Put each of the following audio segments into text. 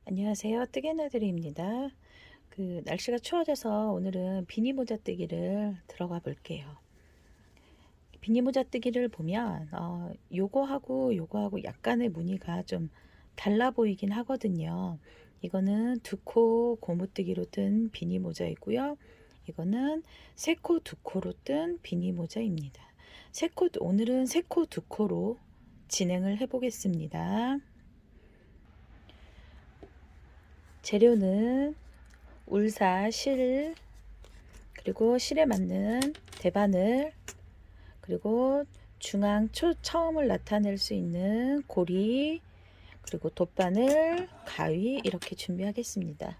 안녕하세요. 뜨개나들이입니다. 날씨가 추워져서 오늘은 비니모자 뜨기를 들어가 볼게요. 비니모자 뜨기를 보면 요거하고 약간의 무늬가 좀 달라 보이긴 하거든요. 이거는 두 코 고무뜨기로 뜬 비니모자이고요. 이거는 세 코 두 코로 뜬 비니모자입니다. 오늘은 세 코 두 코로 진행을 해 보겠습니다. 재료는 울사, 실, 그리고 실에 맞는 대바늘, 그리고 중앙 처음을 나타낼 수 있는 고리, 그리고 돗바늘, 가위 이렇게 준비하겠습니다.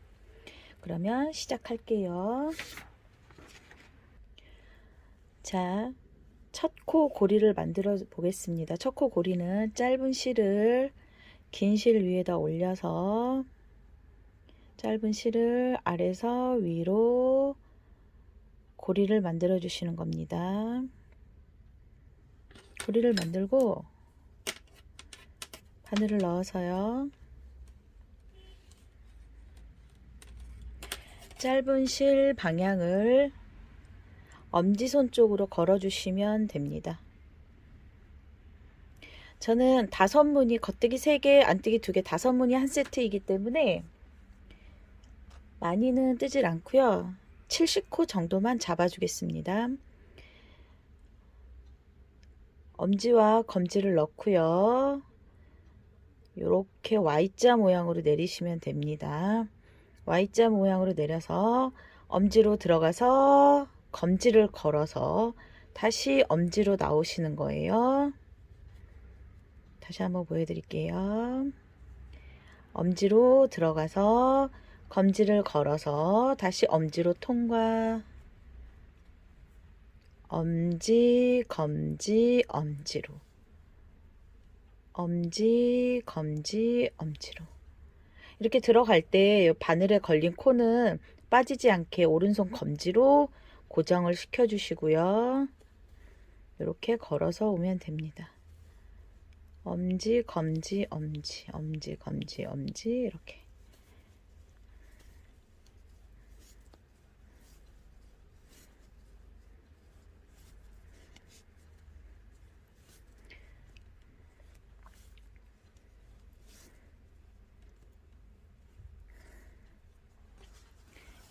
그러면 시작할게요. 자, 첫 코 고리를 만들어 보겠습니다. 첫 코 고리는 짧은 실을 긴 실 위에다 올려서 짧은 실을 아래서 위로 고리를 만들어 주시는 겁니다. 고리를 만들고 바늘을 넣어서요. 짧은 실 방향을 엄지손 쪽으로 걸어 주시면 됩니다. 저는 5무늬, 겉뜨기 3개, 안뜨기 2개, 5무늬 한 세트이기 때문에 많이는 뜨질 않고요. 70코 정도만 잡아 주겠습니다. 엄지와 검지를 넣고요. 이렇게 Y자 모양으로 내리시면 됩니다. Y자 모양으로 내려서 엄지로 들어가서 검지를 걸어서 다시 엄지로 나오시는 거예요. 다시 한번 보여드릴게요. 엄지로 들어가서 검지를 걸어서 다시 엄지로 통과. 엄지, 검지, 엄지로. 엄지, 검지, 엄지로. 이렇게 들어갈 때 바늘에 걸린 코는 빠지지 않게 오른손 검지로 고정을 시켜 주시고요. 이렇게 걸어서 오면 됩니다. 엄지, 검지, 엄지, 엄지, 검지, 엄지 이렇게.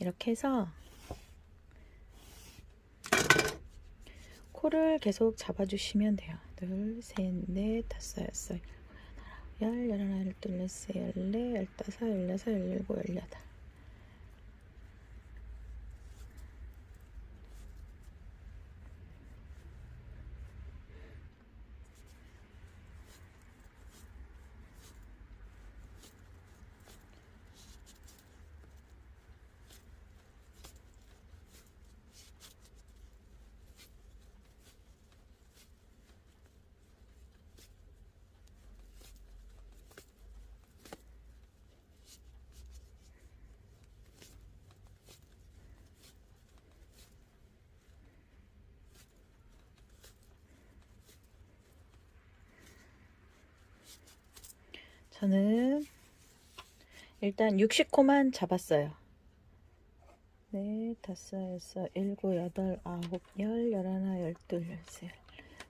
이렇게 해서 코를 계속 잡아주시면 돼요. 둘, 셋, 넷, 다섯, 여섯, 열, 열하나, 열둘, 열세, 열네, 열다섯, 열여섯, 열일곱, 열여덟. 저는 일단 60코만 잡았어요. 넷, 다섯, 여섯, 일곱, 여덟, 아홉, 열, 열하나, 열둘, 열세,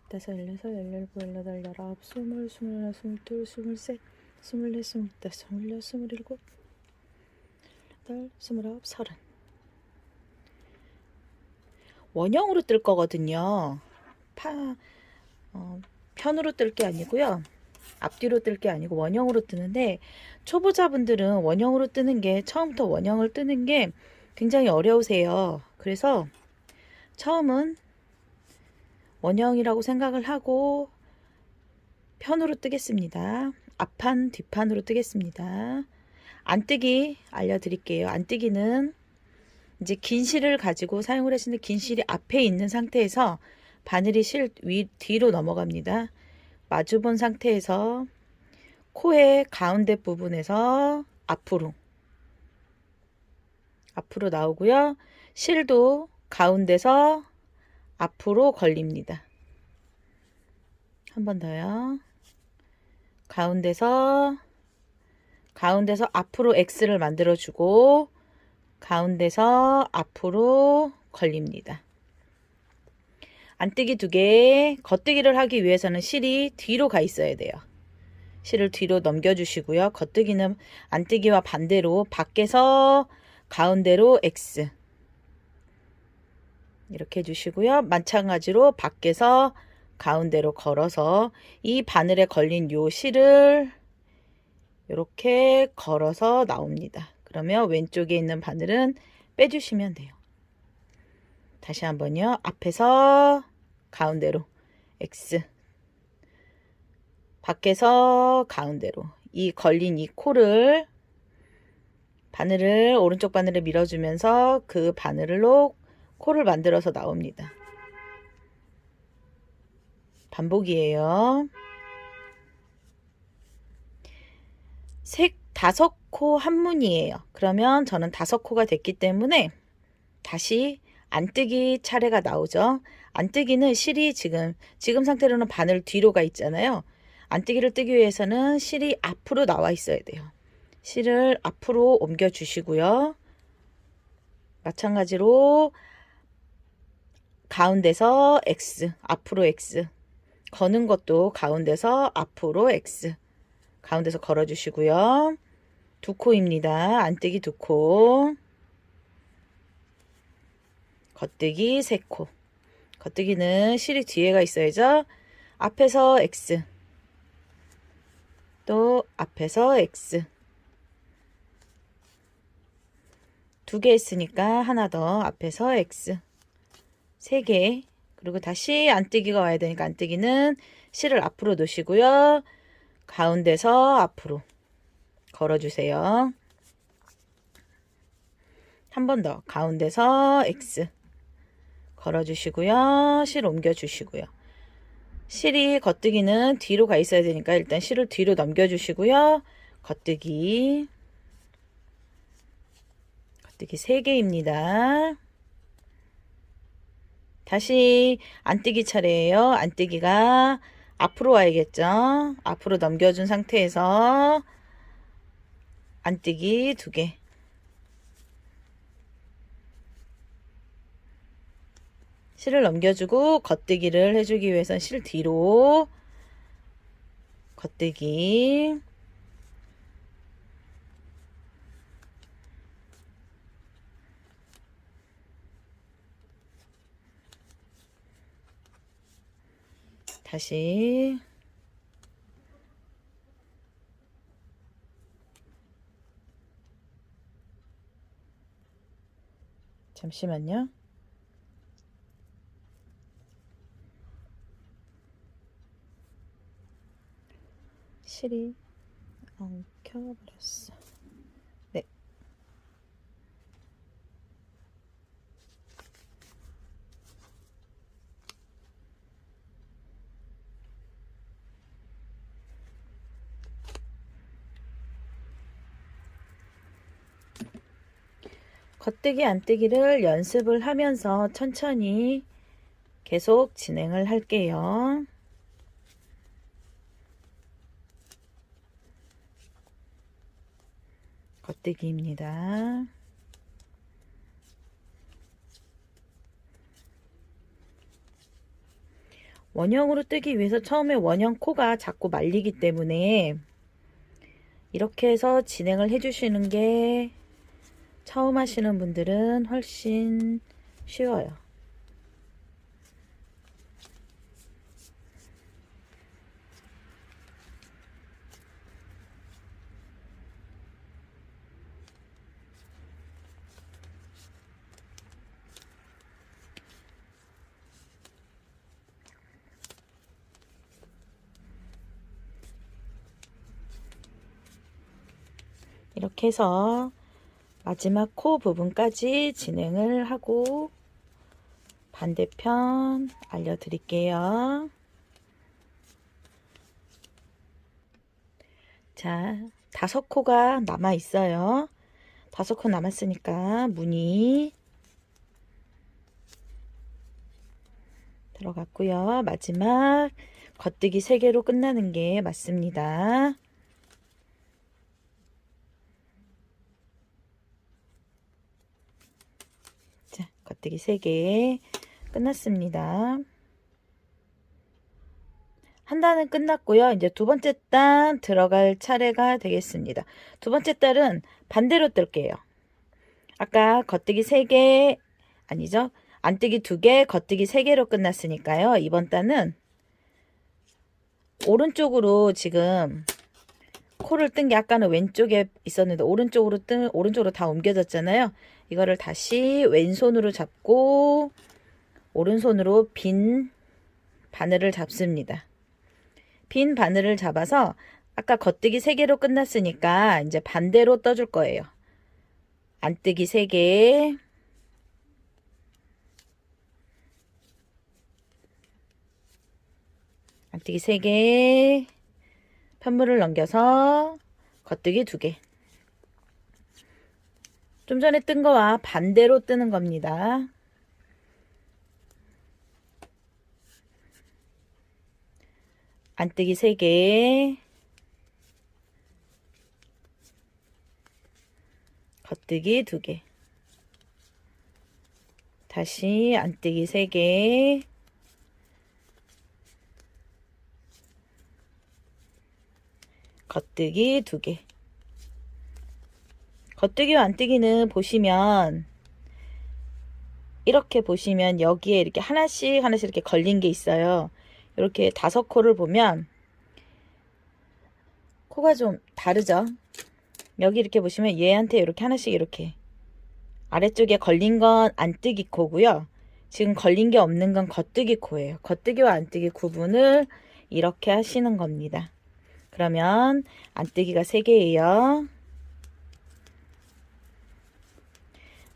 열다섯, 열여섯, 열일곱, 열여덟, 열아홉, 스물, 스물하나, 스물둘, 스물셋, 스물넷, 스물다섯, 스물여섯, 스물일곱, 여덟, 스물아홉, 서른. 원형으로 뜰 거거든요. 편으로 뜰 게 아니고요. 앞뒤로 뜰 게 아니고 원형으로 뜨는데, 초보자분들은 원형으로 뜨는 게, 처음부터 원형을 뜨는 게 굉장히 어려우세요. 그래서 처음은 원형이라고 생각을 하고 편으로 뜨겠습니다. 앞판, 뒷판으로 뜨겠습니다. 안뜨기 알려드릴게요. 안뜨기는 이제 긴 실을 가지고 사용을 하시는데, 긴 실이 앞에 있는 상태에서 바늘이 실 뒤로 넘어갑니다. 마주본 상태에서 코의 가운데 부분에서 앞으로 나오고요. 실도 가운데서 앞으로 걸립니다. 한 번 더요. 가운데서 가운데서 앞으로 X를 만들어주고 가운데서 앞으로 걸립니다. 안뜨기 2개, 겉뜨기를 하기 위해서는 실이 뒤로 가 있어야 돼요. 실을 뒤로 넘겨주시고요. 겉뜨기는 안뜨기와 반대로 밖에서 가운데로 X 이렇게 해주시고요. 마찬가지로 밖에서 가운데로 걸어서 이 바늘에 걸린 요 실을 이렇게 걸어서 나옵니다. 그러면 왼쪽에 있는 바늘은 빼주시면 돼요. 다시 한번요. 앞에서 가운데로 X, 밖에서 가운데로 이 걸린 이 코를 바늘을 오른쪽 바늘을 밀어주면서 그 바늘로 코를 만들어서 나옵니다. 반복이에요. 색 5코 한문이에요. 그러면 저는 5코가 됐기 때문에 다시 안뜨기 차례가 나오죠. 안뜨기는 실이 지금 상태로는 바늘 뒤로 가 있잖아요. 안뜨기를 뜨기 위해서는 실이 앞으로 나와 있어야 돼요. 실을 앞으로 옮겨 주시고요. 마찬가지로 가운데서 X, 앞으로 X 거는 것도 가운데서 앞으로 X 가운데서 걸어 주시고요. 2코입니다. 안뜨기 2코, 겉뜨기 3코. 겉뜨기는 실이 뒤에가 있어야죠. 앞에서 X, 또 앞에서 X 2개 했으니까 하나 더 앞에서 X 3개, 그리고 다시 안뜨기가 와야 되니까 안뜨기는 실을 앞으로 놓으시고요. 가운데서 앞으로 걸어주세요. 한 번 더 가운데서 X 걸어주시고요. 실 옮겨주시고요. 실이 겉뜨기는 뒤로 가 있어야 되니까 일단 실을 뒤로 넘겨주시고요. 겉뜨기 3개입니다. 다시 안뜨기 차례예요. 안뜨기가 앞으로 와야겠죠. 앞으로 넘겨준 상태에서 안뜨기 2개, 실을 넘겨주고 겉뜨기를 해주기 위해서는 실 뒤로 겉뜨기 다시 잠시만요. 실이 엉켜버렸어. 네. 겉뜨기 안뜨기를 연습을 하면서 천천히 계속 진행을 할게요. 겉뜨기입니다. 원형으로 뜨기 위해서 처음에 원형 코가 자꾸 말리기 때문에 이렇게 해서 진행을 해주시는 게 처음 하시는 분들은 훨씬 쉬워요. 이렇게 해서 마지막 코 부분까지 진행을 하고 반대편 알려드릴게요. 자, 5코가 남아 있어요. 5코 남았으니까 무늬 들어갔고요. 마지막 겉뜨기 3개로 끝나는 게 맞습니다. 겉뜨기 3개 끝났습니다. 한 단은 끝났고요. 이제 두 번째 단 들어갈 차례가 되겠습니다. 두 번째 단은 반대로 뜰게요. 아까 겉뜨기 3개, 아니죠? 안뜨기 2개, 겉뜨기 3개로 끝났으니까요. 이번 단은 오른쪽으로 지금 코를 뜬 게 아까는 왼쪽에 있었는데 오른쪽으로 다 옮겨졌잖아요. 이거를 다시 왼손으로 잡고 오른손으로 빈 바늘을 잡습니다. 빈 바늘을 잡아서 아까 겉뜨기 3개로 끝났으니까 이제 반대로 떠줄 거예요. 안뜨기 3개, 안뜨기 3개, 편물을 넘겨서 겉뜨기 2개. 좀 전에 뜬 거와 반대로 뜨는 겁니다. 안뜨기 3개, 겉뜨기 2개, 다시 안뜨기 3개, 겉뜨기 2개. 겉뜨기와 안뜨기는 보시면 이렇게 보시면 여기에 이렇게 하나씩 이렇게 걸린 게 있어요. 이렇게 5코를 보면 코가 좀 다르죠. 여기 이렇게 보시면 얘한테 이렇게 하나씩 이렇게 아래쪽에 걸린 건 안뜨기 코고요. 지금 걸린 게 없는 건 겉뜨기 코예요. 겉뜨기와 안뜨기 구분을 이렇게 하시는 겁니다. 그러면 안뜨기가 3개예요.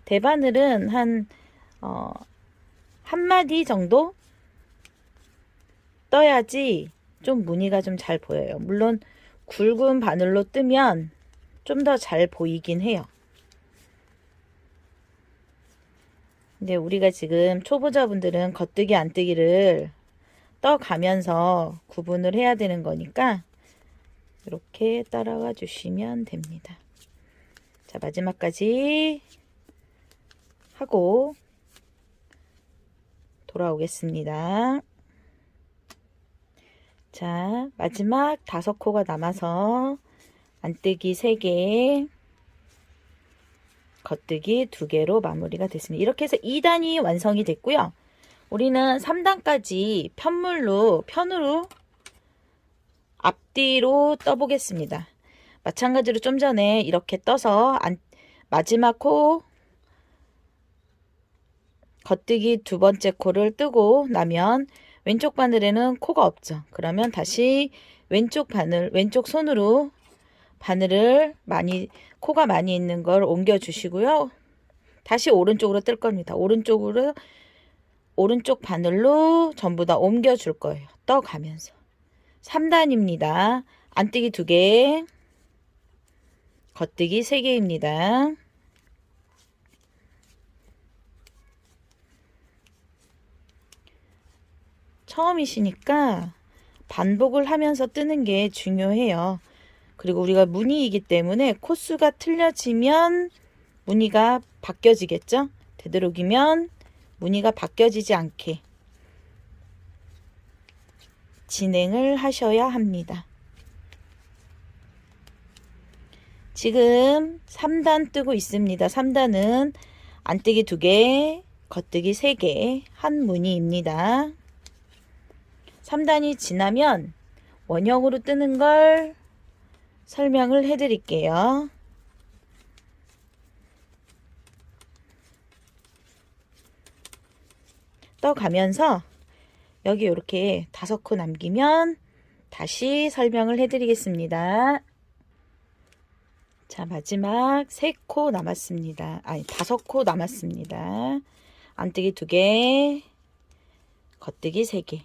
대바늘은 한 마디 정도 떠야지 좀 무늬가 좀 잘 보여요. 물론 굵은 바늘로 뜨면 좀 더 잘 보이긴 해요. 근데 우리가 지금 초보자분들은 겉뜨기 안뜨기를 떠가면서 구분을 해야 되는 거니까 이렇게 따라와 주시면 됩니다. 자, 마지막까지 하고 돌아오겠습니다. 자, 마지막 5코가 남아서 안뜨기 3개, 겉뜨기 2개로 마무리가 됐습니다. 이렇게 해서 2단이 완성이 됐고요. 우리는 3단까지 편으로 앞뒤로 떠보겠습니다. 마찬가지로 좀 전에 이렇게 떠서 마지막 코 겉뜨기 2번째 코를 뜨고 나면 왼쪽 바늘에는 코가 없죠. 그러면 다시 왼쪽 손으로 바늘을 코가 많이 있는 걸 옮겨 주시고요. 다시 오른쪽으로 뜰 겁니다. 오른쪽 바늘로 전부 다 옮겨 줄 거예요. 떠가면서. 3단입니다. 안뜨기 2개, 겉뜨기 3개입니다. 처음이시니까 반복을 하면서 뜨는 게 중요해요. 그리고 우리가 무늬이기 때문에 코수가 틀려지면 무늬가 바뀌어지겠죠? 되도록이면 무늬가 바뀌어지지 않게 진행을 하셔야 합니다. 지금 3단 뜨고 있습니다. 3단은 안뜨기 2개, 겉뜨기 3개 한 무늬입니다. 3단이 지나면 원형으로 뜨는 걸 설명을 해 드릴게요. 떠가면서 여기 이렇게 5코 남기면 다시 설명을 해 드리겠습니다. 자, 마지막 3코 남았습니다. 아니, 5코 남았습니다. 안뜨기 2개, 겉뜨기 3개.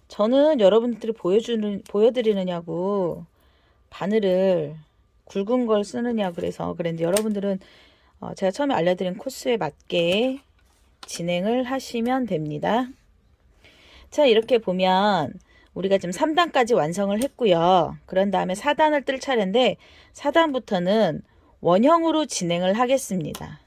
저는 여러분들이 보여드리느냐고 바늘을 굵은 걸 쓰느냐 그랬는데 여러분들은 제가 처음에 알려드린 코스에 맞게 진행을 하시면 됩니다. 자, 이렇게 보면 우리가 지금 3단까지 완성을 했고요. 그런 다음에 4단을 뜰 차례인데 4단부터는 원형으로 진행을 하겠습니다.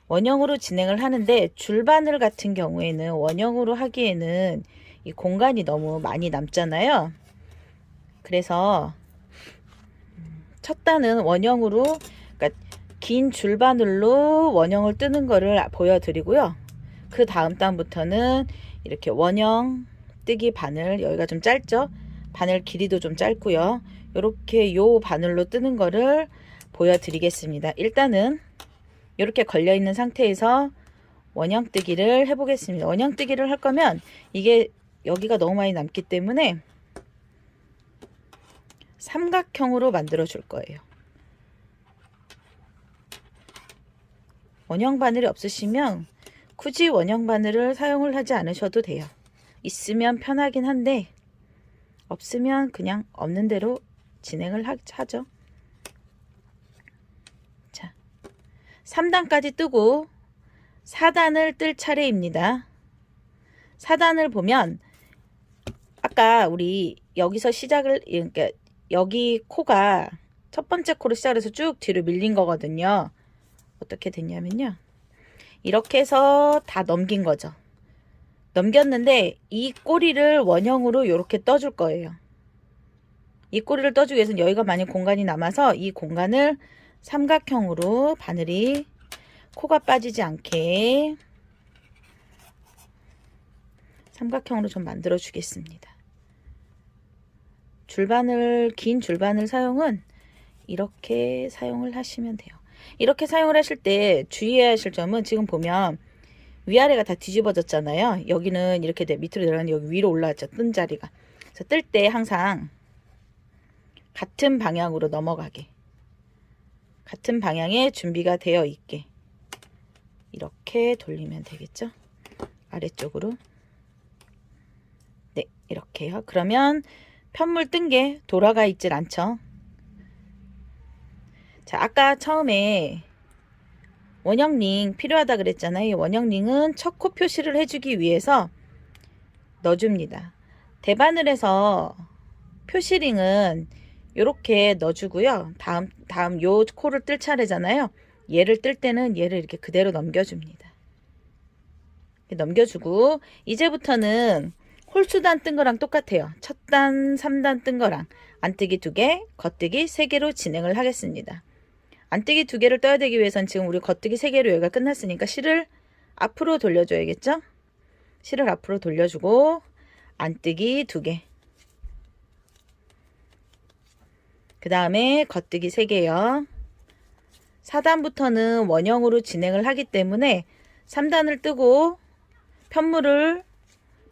원형으로 진행을 하는데 줄바늘 같은 경우에는 원형으로 하기에는 이 공간이 너무 많이 남잖아요. 그래서 첫 단은 원형으로, 그러니까 긴 줄바늘로 원형을 뜨는 거를 보여드리고요. 그 다음 단부터는 이렇게 원형 뜨기 바늘, 여기가 좀 짧죠? 바늘 길이도 좀 짧고요. 이렇게 요 바늘로 뜨는 거를 보여드리겠습니다. 일단은 이렇게 걸려 있는 상태에서 원형 뜨기를 해보겠습니다. 원형 뜨기를 할 거면 이게 여기가 너무 많이 남기 때문에 삼각형으로 만들어 줄 거예요. 원형 바늘이 없으시면 굳이 원형 바늘을 사용을 하지 않으셔도 돼요. 있으면 편하긴 한데 없으면 그냥 없는 대로 진행을 하죠. 자, 3단까지 뜨고 4단을 뜰 차례입니다. 4단을 보면 아까 우리 여기서 시작을, 그러니까 여기 코가 첫 번째 코로 시작해서 쭉 뒤로 밀린 거거든요. 어떻게 됐냐면요, 이렇게 해서 다 넘긴 거죠. 넘겼는데 이 꼬리를 원형으로 이렇게 떠줄 거예요. 이 꼬리를 떠주기 위해서는 여기가 만약 공간이 남아서 이 공간을 삼각형으로 바늘이 코가 빠지지 않게 삼각형으로 좀 만들어 주겠습니다. 줄바늘, 긴 줄바늘 사용은 이렇게 사용을 하시면 돼요. 이렇게 사용을 하실 때 주의해야 하실 점은, 지금 보면 위아래가 다 뒤집어졌잖아요. 여기는 이렇게 밑으로 내려가는데 여기 위로 올라왔죠, 뜬 자리가. 그래서 뜰 때 항상 같은 방향으로 넘어가게, 같은 방향에 준비가 되어 있게 이렇게 돌리면 되겠죠. 아래쪽으로. 네, 이렇게요. 그러면 편물 뜬 게 돌아가 있질 않죠. 자, 아까 처음에 원형링 필요하다 그랬잖아요. 원형링은 첫 코 표시를 해주기 위해서 넣어줍니다. 대바늘에서 표시링은 이렇게 넣어주고요. 다음 요 코를 뜰 차례잖아요. 얘를 뜰 때는 얘를 이렇게 그대로 넘겨줍니다. 넘겨주고 이제부터는 홀수단 뜬 거랑 똑같아요. 첫 단, 3단 뜬 거랑 안뜨기 2개, 겉뜨기 3개로 진행을 하겠습니다. 안뜨기 2개를 떠야 되기 위해선 지금 우리 겉뜨기 3개로 여기가 끝났으니까 실을 앞으로 돌려줘야겠죠? 실을 앞으로 돌려주고 안뜨기 2개, 그 다음에 겉뜨기 3개요. 4단부터는 원형으로 진행을 하기 때문에 3단을 뜨고 편물을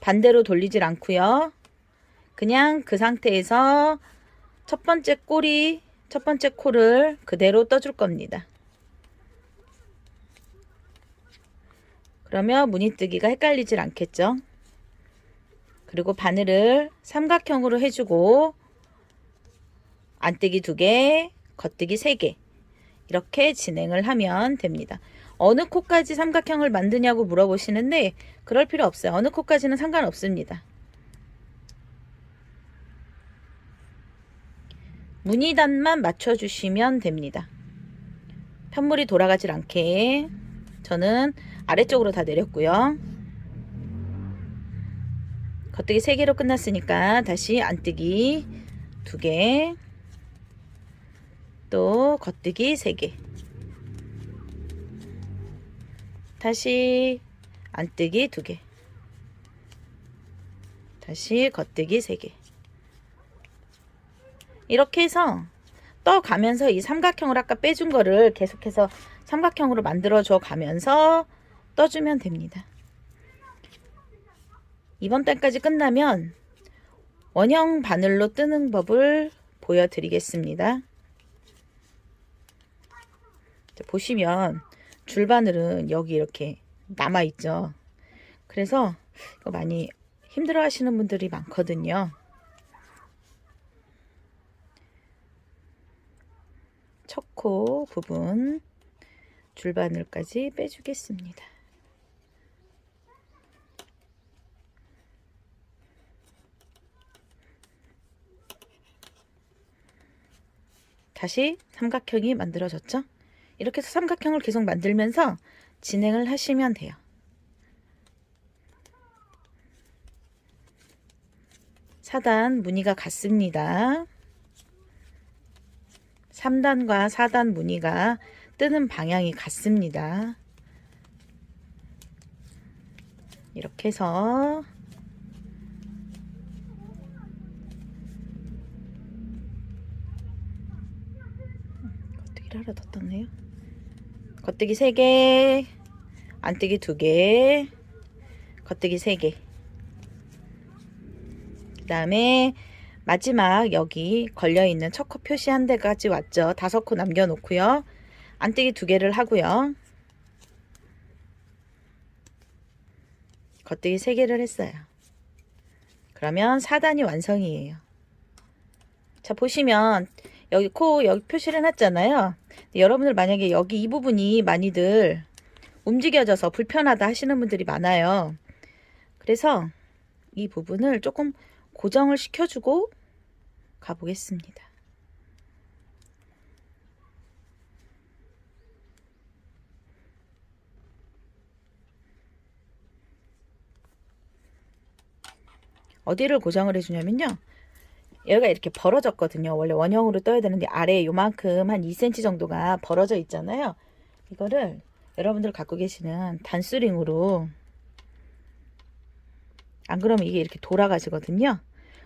반대로 돌리질 않고요. 그냥 그 상태에서 첫 번째 꼬리, 첫 번째 코를 그대로 떠줄 겁니다. 그러면 무늬뜨기가 헷갈리질 않겠죠. 그리고 바늘을 삼각형으로 해주고 안뜨기 2개, 겉뜨기 3개 이렇게 진행을 하면 됩니다. 어느 코까지 삼각형을 만드냐고 물어보시는데 그럴 필요 없어요. 어느 코까지는 상관없습니다. 무늬단만 맞춰주시면 됩니다. 편물이 돌아가질 않게 저는 아래쪽으로 다 내렸고요. 겉뜨기 3개로 끝났으니까 다시 안뜨기 2개, 또 겉뜨기 3개, 다시 안뜨기 2개, 다시 겉뜨기 3개. 이렇게 해서 떠가면서 이 삼각형을 아까 빼준 거를 계속해서 삼각형으로 만들어 줘 가면서 떠주면 됩니다. 이번 단까지 끝나면 원형 바늘로 뜨는 법을 보여드리겠습니다. 보시면 줄바늘은 여기 이렇게 남아 있죠. 그래서 이거 많이 힘들어 하시는 분들이 많거든요. 첫 코 부분 줄바늘까지 빼주겠습니다. 다시 삼각형이 만들어졌죠. 이렇게 해서 삼각형을 계속 만들면서 진행을 하시면 돼요. 사단 무늬가 같습니다. 3단과 4단 무늬가 뜨는 방향이 같습니다. 이렇게 해서 겉뜨기를 하나 더 떴네요. 겉뜨기 3개, 안뜨기 2개, 겉뜨기 3개. 그 다음에 마지막 여기 걸려있는 첫 코 표시 한 대까지 왔죠. 5코 남겨놓고요. 안뜨기 2개를 하고요. 겉뜨기 3개를 했어요. 그러면 4단이 완성이에요. 자, 보시면 여기 코 여기 표시를 해놨잖아요. 여러분들 만약에 여기 이 부분이 많이들 움직여져서 불편하다 하시는 분들이 많아요. 그래서 이 부분을 조금 고정을 시켜주고 가보겠습니다. 어디를 고정을 해주냐면요. 여기가 이렇게 벌어졌거든요. 원래 원형으로 떠야 되는데 아래에 요만큼 한 2cm 정도가 벌어져 있잖아요. 이거를 여러분들 갖고 계시는 단수링으로, 안 그러면 이게 이렇게 돌아가지거든요.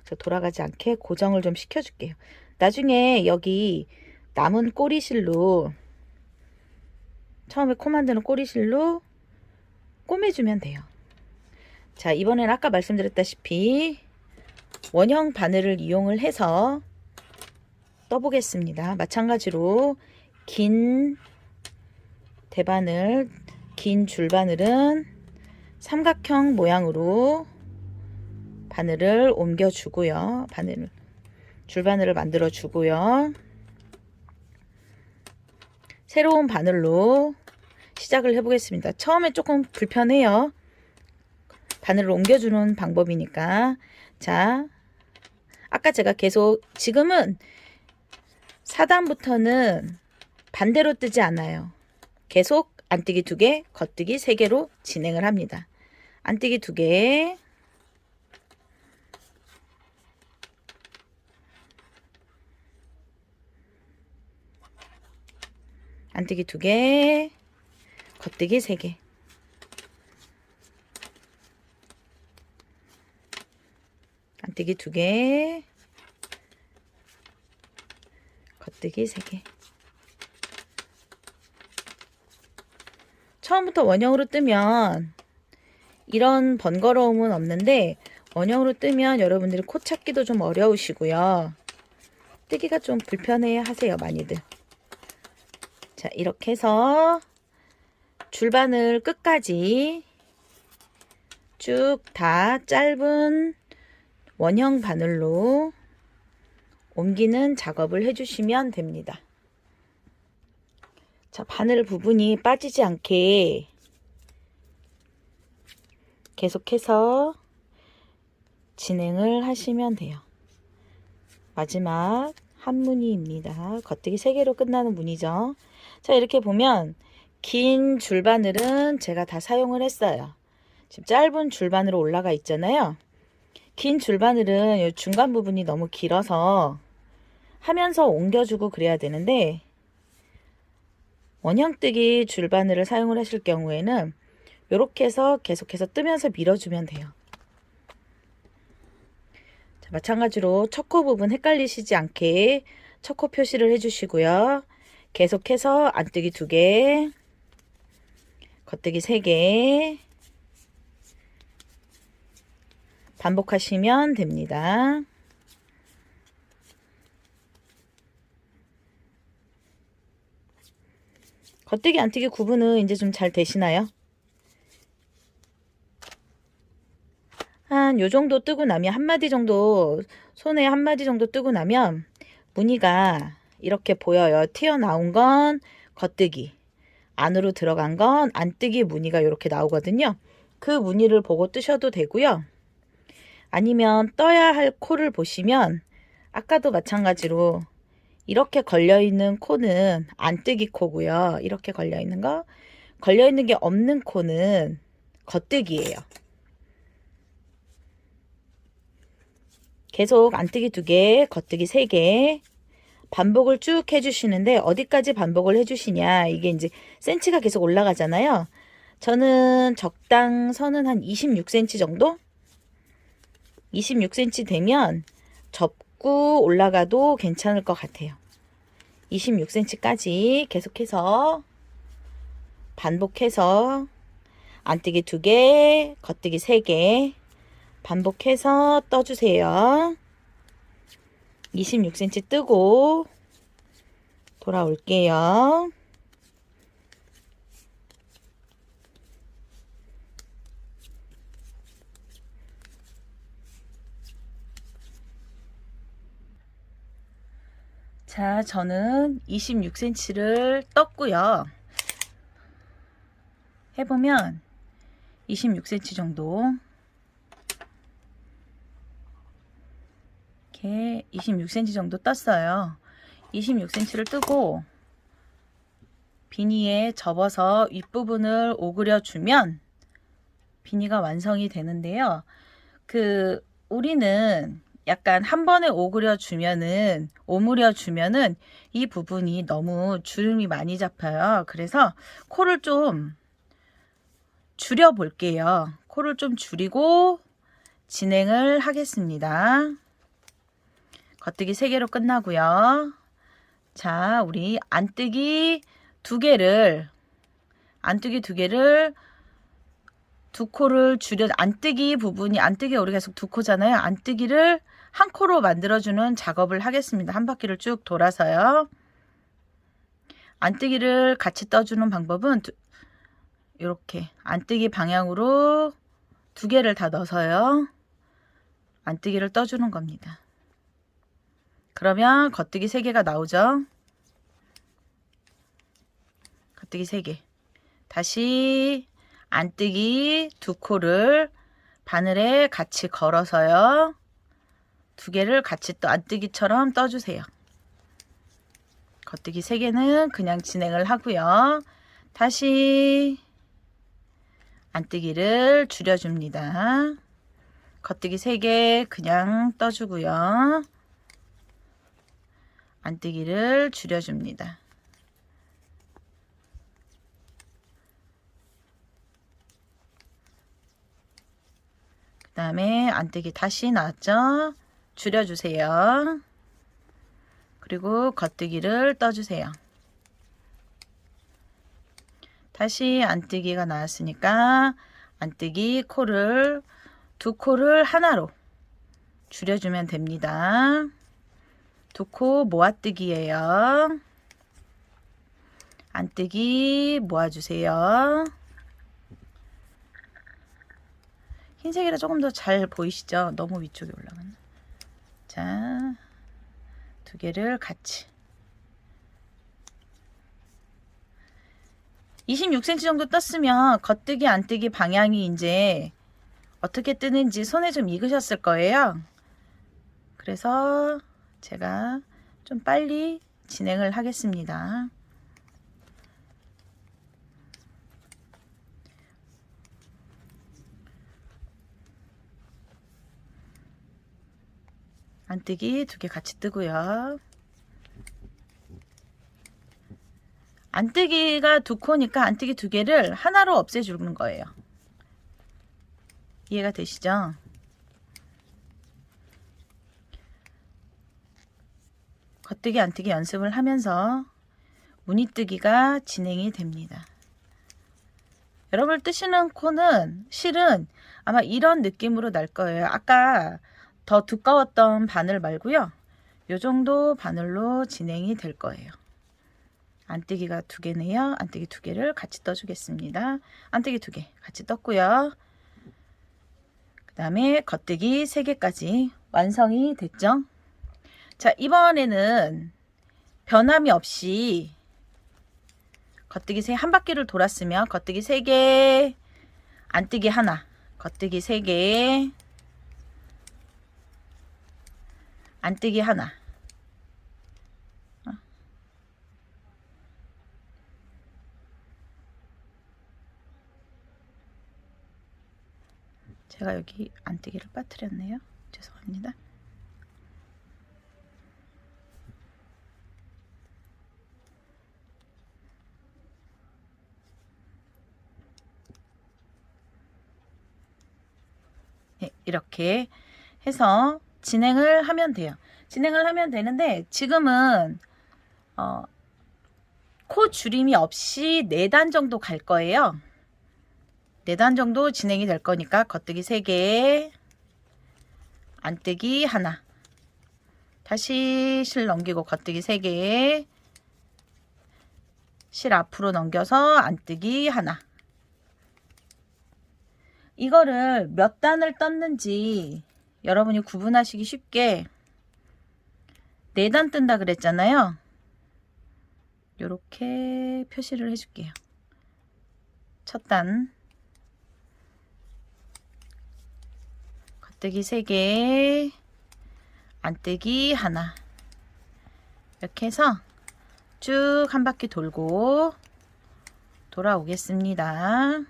그래서 돌아가지 않게 고정을 좀 시켜줄게요. 나중에 여기 남은 꼬리실로, 처음에 코 만드는 꼬리실로 꼬매주면 돼요. 자, 이번엔 아까 말씀드렸다시피 원형 바늘을 이용을 해서 떠보겠습니다. 마찬가지로 긴 대바늘, 긴 줄바늘은 삼각형 모양으로 바늘을 옮겨주고요. 줄바늘을 만들어 주고요. 새로운 바늘로 시작을 해보겠습니다. 처음에 조금 불편해요. 바늘을 옮겨주는 방법이니까. 자, 아까 제가 계속, 지금은 4단부터는 반대로 뜨지 않아요. 계속 안뜨기 2개, 겉뜨기 3개로 진행을 합니다. 안뜨기 2개, 안뜨기 2개, 겉뜨기 3개. 안뜨기 2개, 겉뜨기 3개. 처음부터 원형으로 뜨면 이런 번거로움은 없는데, 원형으로 뜨면 여러분들이 코 찾기도 좀 어려우시고요. 뜨기가 좀 불편해 하세요, 많이들. 자, 이렇게 해서 줄바늘 끝까지 쭉 다 짧은 원형 바늘로 옮기는 작업을 해주시면 됩니다. 자, 바늘 부분이 빠지지 않게 계속해서 진행을 하시면 돼요. 마지막 한 무늬입니다. 겉뜨기 3개로 끝나는 무늬죠. 자, 이렇게 보면 긴 줄바늘은 제가 다 사용을 했어요. 지금 짧은 줄바늘로 올라가 있잖아요. 긴 줄바늘은 이 중간 부분이 너무 길어서 하면서 옮겨주고 그래야 되는데, 원형뜨기 줄바늘을 사용을 하실 경우에는 이렇게 해서 계속해서 뜨면서 밀어주면 돼요. 자, 마찬가지로 첫 코 부분 헷갈리시지 않게 첫 코 표시를 해주시고요. 계속해서 안뜨기 2개, 겉뜨기 3개 반복하시면 됩니다. 겉뜨기 안뜨기 구분은 이제 좀 잘 되시나요? 한 요 정도 뜨고 나면, 한 마디 정도, 손에 한 마디 정도 뜨고 나면 무늬가 이렇게 보여요. 튀어나온 건 겉뜨기, 안으로 들어간 건 안뜨기 무늬가 이렇게 나오거든요. 그 무늬를 보고 뜨셔도 되고요. 아니면 떠야 할 코를 보시면 아까도 마찬가지로 이렇게 걸려있는 코는 안뜨기 코고요. 이렇게 걸려있는 거 걸려있는 게 없는 코는 겉뜨기예요. 계속 안뜨기 2개, 겉뜨기 3개 반복을 쭉 해주시는데 어디까지 반복을 해주시냐, 이게 이제 센치가 계속 올라가잖아요. 저는 적당 선은 한 26cm 정도? 26cm 되면 접고 올라가도 괜찮을 것 같아요. 26cm까지 계속해서 반복해서 안뜨기 2개, 겉뜨기 3개 반복해서 떠주세요. 26cm 뜨고 돌아올게요. 자, 저는 26cm를 떴고요. 해보면 26cm 정도, 이렇게 26cm 정도 떴어요. 26cm를 뜨고 비니에 접어서 윗부분을 오그려 주면 비니가 완성이 되는데요. 우리는 약간 한 번에 오므려 주면은 이 부분이 너무 주름이 많이 잡혀요. 그래서 코를 좀 줄여 볼게요. 코를 좀 줄이고 진행을 하겠습니다. 겉뜨기 3개로 끝나고요. 자, 우리 안뜨기 2개를 두 코를 줄여, 안뜨기 부분이, 안뜨기가 우리 계속 2코잖아요. 안뜨기를 한 코로 만들어주는 작업을 하겠습니다. 한 바퀴를 쭉 돌아서요. 안뜨기를 같이 떠주는 방법은 이렇게 안뜨기 방향으로 2개를 다 넣어서요. 안뜨기를 떠주는 겁니다. 그러면 겉뜨기 3개가 나오죠. 겉뜨기 3개. 다시 안뜨기 2코를 바늘에 같이 걸어서요. 2개를 같이 또 안뜨기처럼 떠주세요. 겉뜨기 3개는 그냥 진행을 하고요. 다시 안뜨기를 줄여줍니다. 겉뜨기 3개 그냥 떠주고요. 안뜨기를 줄여줍니다. 그 다음에 안뜨기 다시 나왔죠? 줄여주세요. 그리고 겉뜨기를 떠주세요. 다시 안뜨기가 나왔으니까 안뜨기 코를 2코를 하나로 줄여주면 됩니다. 2코 모아뜨기예요. 안뜨기 모아주세요. 흰색이라 조금 더 잘 보이시죠? 너무 위쪽에 올라갔나? 자, 2개를 같이 26cm 정도 떴으면 겉뜨기 안뜨기 방향이 이제 어떻게 뜨는지 손에 좀 익으셨을 거예요. 그래서 제가 좀 빨리 진행을 하겠습니다. 안뜨기 2개 같이 뜨고요. 안뜨기가 2코니까 안뜨기 2개를 하나로 없애주는 거예요. 이해가 되시죠? 겉뜨기 안뜨기 연습을 하면서 무늬뜨기가 진행이 됩니다. 여러분 뜨시는 코는 실은 아마 이런 느낌으로 날 거예요. 아까 더 두꺼웠던 바늘 말고요. 요 정도 바늘로 진행이 될 거예요. 안뜨기가 2개네요. 안뜨기 2개를 같이 떠주겠습니다. 안뜨기 2개 같이 떴고요. 그 다음에 겉뜨기 3개까지 완성이 됐죠. 자, 이번에는 변함이 없이 겉뜨기 한 바퀴를 돌았으면 겉뜨기 3개, 안뜨기 하나, 겉뜨기 3개, 안뜨기 하나. 제가 여기 안뜨기를 빠뜨렸네요. 죄송합니다. 네, 이렇게 해서 진행을 하면 돼요. 진행을 하면 되는데 지금은 코 줄임이 없이 4단 정도 갈 거예요. 4단 정도 진행이 될 거니까 겉뜨기 3개, 안뜨기 하나, 다시 실 넘기고 겉뜨기 3개, 실 앞으로 넘겨서 안뜨기 하나. 이거를 몇 단을 떴는지 여러분이 구분하시기 쉽게 4단 뜬다 그랬잖아요. 이렇게 표시를 해줄게요. 첫 단, 겉뜨기 3개, 안뜨기 하나. 이렇게 해서 쭉 한 바퀴 돌고 돌아오겠습니다.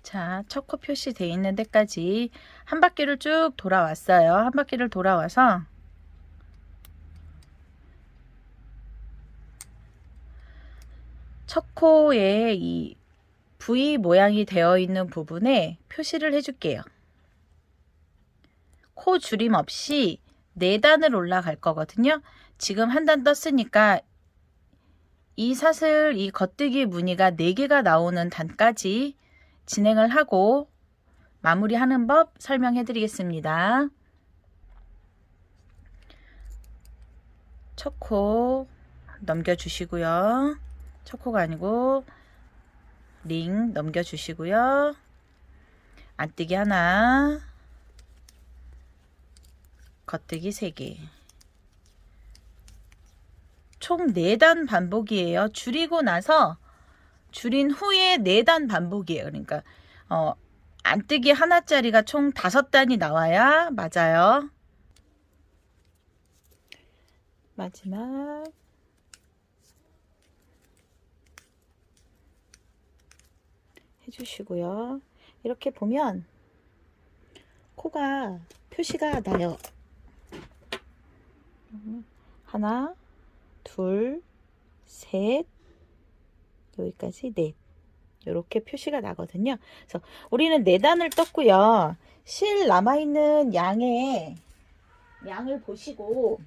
자, 첫 코 표시 되어 있는 데까지 한 바퀴를 쭉 돌아왔어요. 한 바퀴를 돌아와서 첫 코에 이 V 모양이 되어 있는 부분에 표시를 해줄게요. 코 줄임 없이 4단을 올라갈 거거든요. 지금 한 단 떴으니까 이 사슬, 이 겉뜨기 무늬가 4개가 나오는 단까지 진행을 하고 마무리하는 법 설명해 드리겠습니다. 첫 코 넘겨주시고요. 첫 코가 아니고 링 넘겨주시고요. 안뜨기 하나, 겉뜨기 3개. 총 4단 반복이에요. 줄이고 나서 줄인 후에 4단 반복이에요. 그러니까 안뜨기 하나짜리가 총 5단이 나와야 맞아요. 마지막 해주시고요. 이렇게 보면 코가 표시가 나요. 하나, 둘, 셋, 여기까지 넷. 이렇게 표시가 나거든요. 그래서 우리는 4단을 떴고요. 실 남아있는 양을 보시고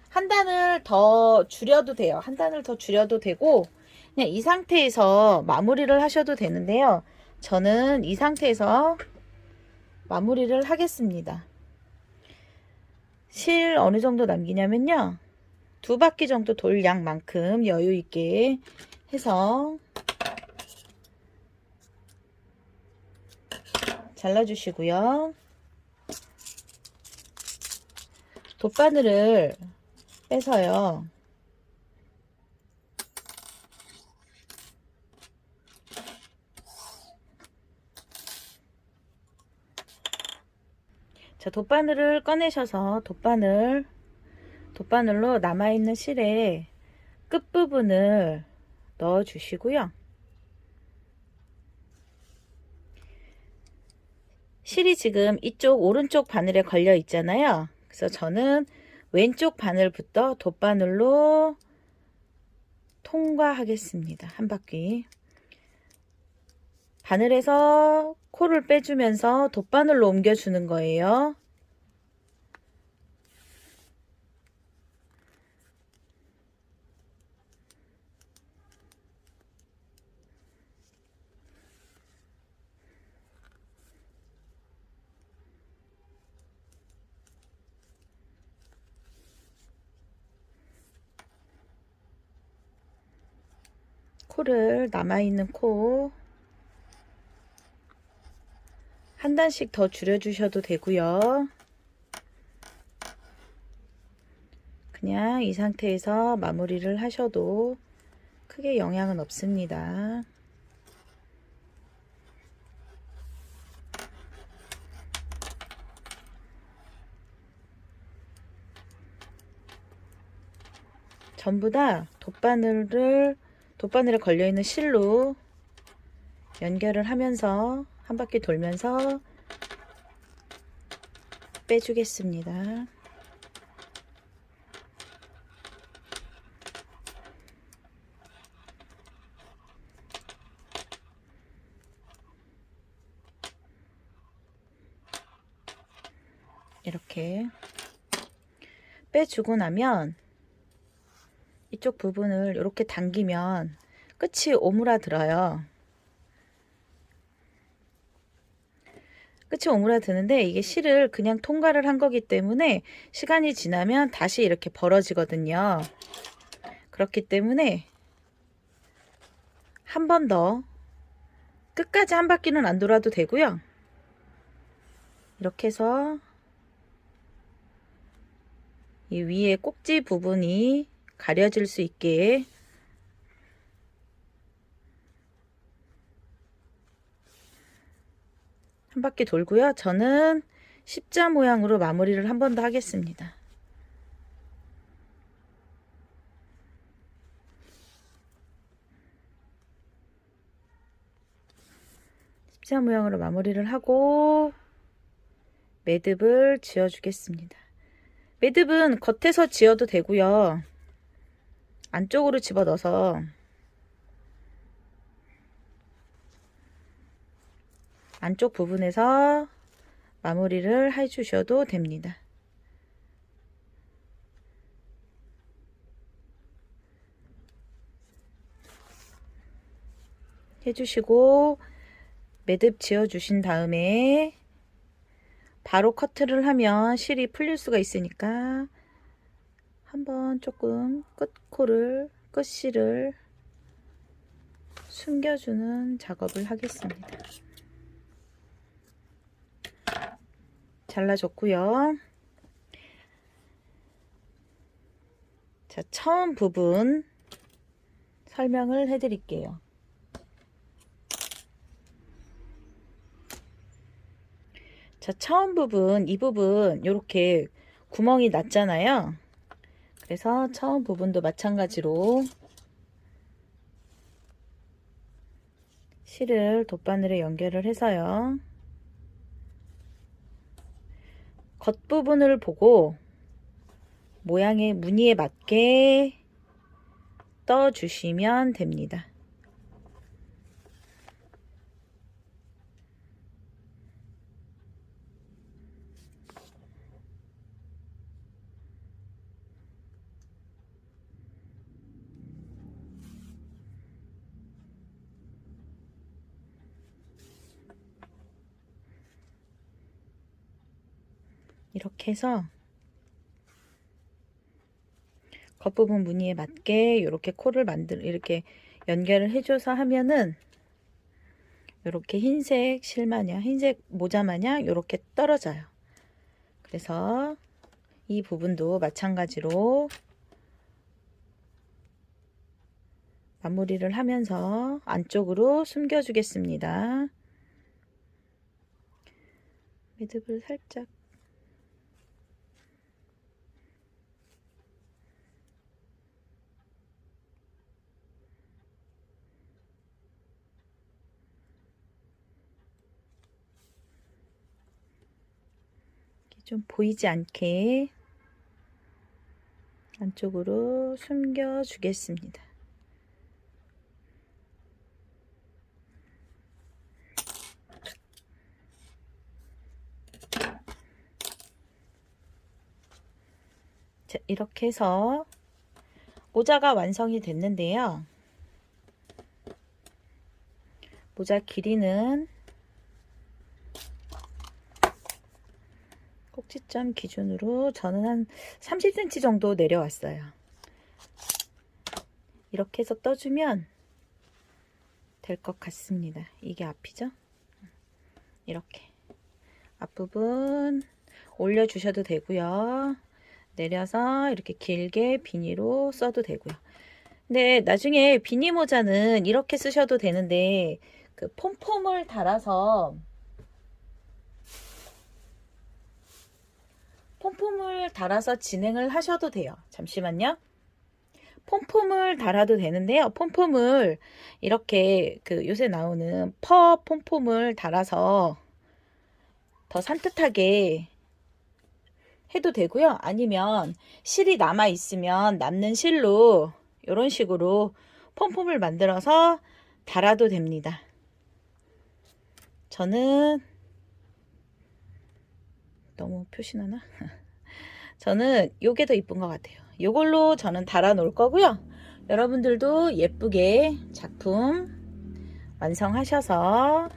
한 단을 더 줄여도 돼요. 한 단을 더 줄여도 되고 그냥 이 상태에서 마무리를 하셔도 되는데요. 저는 이 상태에서 마무리를 하겠습니다. 실 어느 정도 남기냐면요. 2바퀴 정도 돌 양만큼 여유 있게 해서 잘라주시고요. 돗바늘을 빼서요. 자, 돗바늘을 꺼내셔서 돗바늘로 남아있는 실에 끝부분을 넣어 주시고요. 실이 지금 이쪽 오른쪽 바늘에 걸려 있잖아요. 그래서 저는 왼쪽 바늘부터 돗바늘로 통과하겠습니다. 한 바퀴. 바늘에서 코를 빼주면서 돗바늘로 옮겨주는 거예요. 코를 남아있는 코 한 단씩 더 줄여주셔도 되고요. 그냥 이 상태에서 마무리를 하셔도 크게 영향은 없습니다. 전부 다 돗바늘에 걸려있는 실로 연결을 하면서 한 바퀴 돌면서 빼주겠습니다. 이렇게 빼주고 나면 이쪽 부분을 이렇게 당기면 끝이 오므라들어요. 끝이 오므라드는데 이게 실을 그냥 통과를 한 거기 때문에 시간이 지나면 다시 이렇게 벌어지거든요. 그렇기 때문에 한 번 더 끝까지 한 바퀴는 안 돌아도 되고요. 이렇게 해서 이 위에 꼭지 부분이 가려질 수 있게 한 바퀴 돌고요. 저는 십자 모양으로 마무리를 한 번 더 하겠습니다. 십자 모양으로 마무리를 하고 매듭을 지어 주겠습니다. 매듭은 겉에서 지어도 되고요. 안쪽으로 집어넣어서 안쪽 부분에서 마무리를 해주셔도 됩니다. 해주시고 매듭 지어 주신 다음에 바로 커트를 하면 실이 풀릴 수가 있으니까 한번 조금 끝실을 숨겨주는 작업을 하겠습니다. 잘라줬고요. 자, 처음 부분 설명을 해드릴게요. 자, 처음 부분, 이 부분 이렇게 구멍이 났잖아요. 그래서 처음 부분도 마찬가지로 실을 돗바늘에 연결을 해서요. 겉부분을 보고 모양의 무늬에 맞게 떠주시면 됩니다. 이렇게 해서 겉부분 무늬에 맞게 이렇게 코를 이렇게 연결을 해줘서 하면은 이렇게 흰색 실 마냥, 흰색 모자 마냥 이렇게 떨어져요. 그래서 이 부분도 마찬가지로 마무리를 하면서 안쪽으로 숨겨 주겠습니다. 매듭을 살짝 좀 보이지 않게 안쪽으로 숨겨 주겠습니다. 자, 이렇게 해서 모자가 완성이 됐는데요. 모자 길이는 꼭지점 기준으로 저는 한 30cm 정도 내려왔어요. 이렇게 해서 떠주면 될 것 같습니다. 이게 앞이죠? 이렇게 앞부분 올려주셔도 되고요. 내려서 이렇게 길게 비니로 써도 되고요. 근데 나중에 비니 모자는 이렇게 쓰셔도 되는데 그 폼폼을 달아서 진행을 하셔도 돼요. 잠시만요. 폼폼을 달아도 되는데요. 폼폼을 이렇게 요새 나오는 퍼 폼폼을 달아서 더 산뜻하게 해도 되고요. 아니면 실이 남아 있으면 남는 실로 이런 식으로 폼폼을 만들어서 달아도 됩니다. 저는 너무 표시나나? 저는 요게 더 이쁜 것 같아요. 요걸로 저는 달아 놓을 거고요. 여러분들도 예쁘게 작품 완성하셔서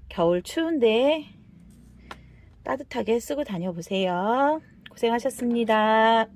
겨울 추운데 따뜻하게 쓰고 다녀보세요. 고생하셨습니다.